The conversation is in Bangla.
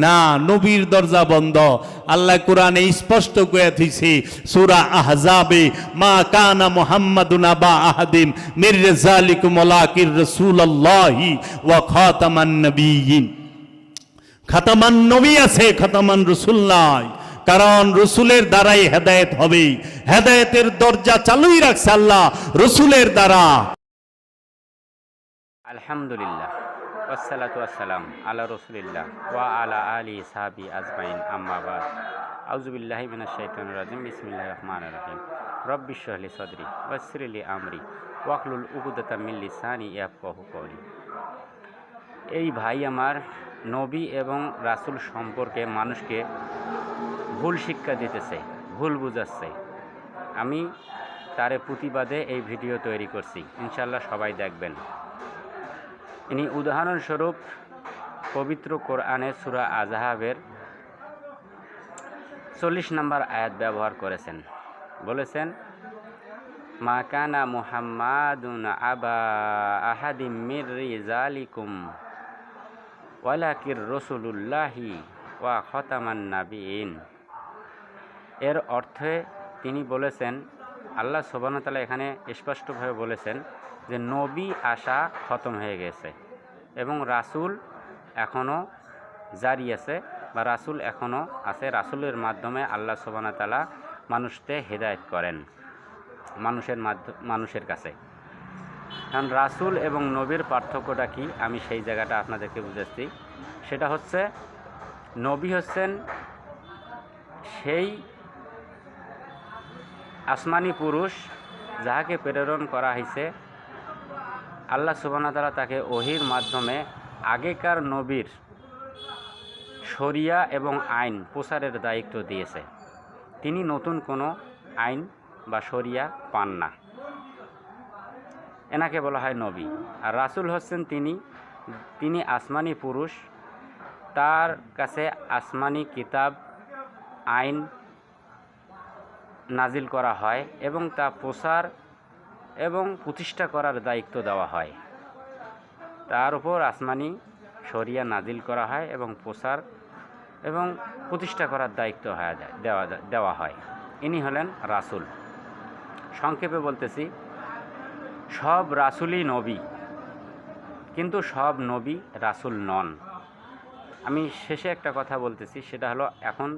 না, নবীর দরজা বন্ধ। আল্লাহ কোরআনে স্পষ্ট করে দিয়েছে সূরা আহজাবে, মা কানা মুহাম্মাদুন আবা আহাদিম মির রিজালিকুম ওয়ালাকির রাসূলুল্লাহি ওয়া খাতামান নবিয়্যিন। খাতামান নবী আছে, খাতামান রাসূল নাই। কারণ রসুলের দ্বারাই হেদায়েত হবে। হেদায়েতের দরজা চালুই রাখছে আল্লাহ রসুলের দ্বারা। আলহামদুলিল্লাহ ওয়াসসালাতু ওয়াসসালাম আলা রাসূলিল্লাহ ওয়া আলা আলিহি সাহবি আজমাইন, আম্মা বাদ। আউযু বিল্লাহি মিনাশ শাইতানির রাজিম। বিসমিল্লাহির রহমানির রহিম। রব্বি ইশরাহ লি সাদরি ওয়াইসির লি আমরি ওয়াহলুল উকদাতাম মিন লিসানি ইয়াফকাহু কওলি। এই ভাই আমার নবী এবং রাসূল সম্পর্কে মানুষকে ভুল শিক্ষা দিতেছে, ভুল বুঝাচ্ছে। আমি তারে প্রতিবাদে এই ভিডিও তৈরি করছি, ইনশাআল্লাহ সবাই দেখবেন। ইনি উদাহরণস্বরূপ পবিত্র কোরআনে সূরা আযহাবের 40 নম্বর আয়াত ব্যবহার করেছেন। বলেছেন, মা কানা মুহাম্মাদুন আবা আহাদিম মির রিজালিকুম ওয়ালাকির রাসূলুল্লাহি ওয়া খাতামান নাবিয়িন। এর অর্থে তিনি বলেছেন, আল্লাহ সুবহানাহু ওয়া তাআলা এখানে স্পষ্টভাবে বলেছেন যে নবী আসা খতম হয়ে গেছে এবং রাসূল এখনও জারি আছে বা রাসূল এখনও আছে। রাসূলের মাধ্যমে আল্লাহ সুবহানাহু ওয়া তাআলা মানুষকে হেদায়েত করেন মানুষের কাছে। কারণ রাসূল এবং নবীর পার্থক্যটা কি, আমি সেই জায়গাটা আপনাদেরকে বুঝাচ্ছি। সেটা হচ্ছে, নবী হচ্ছেন সেই আসমানি পুরুষ যাহাকে প্রেরণ করা হয়েছে আল্লাহ সুবহানাহু ওয়া তাআলা তাকে ওহীর মাধ্যমে আগেকার নবীর শরিয়া এবং আইন প্রচারের দায়িত্ব দিয়েছে। তিনি নতুন কোনো আইন বা শরিয়া পান না, এনাকে বলা হয় নবী। আর রাসূল হচ্ছেন তিনি আসমানি পুরুষ, তার কাছে আসমানি কিতাব আইন নাজিল করা হয় এবং তা প্রচার এবং প্রতিষ্ঠা করার দায়িত্ব দেওয়া হয়। তার উপর আসমানি শরিয়া নাজিল করা হয় এবং প্রচার এবং প্রতিষ্ঠা করার দায়িত্ব দেওয়া হয়। ইনি হলেন রাসূল। সংক্ষেপে বলতেছি, সব রাসূলই নবী, কিন্তু সব নবী রাসূল নন। আমি শেষে একটা কথা বলতেছি, সেটা হলো, এখন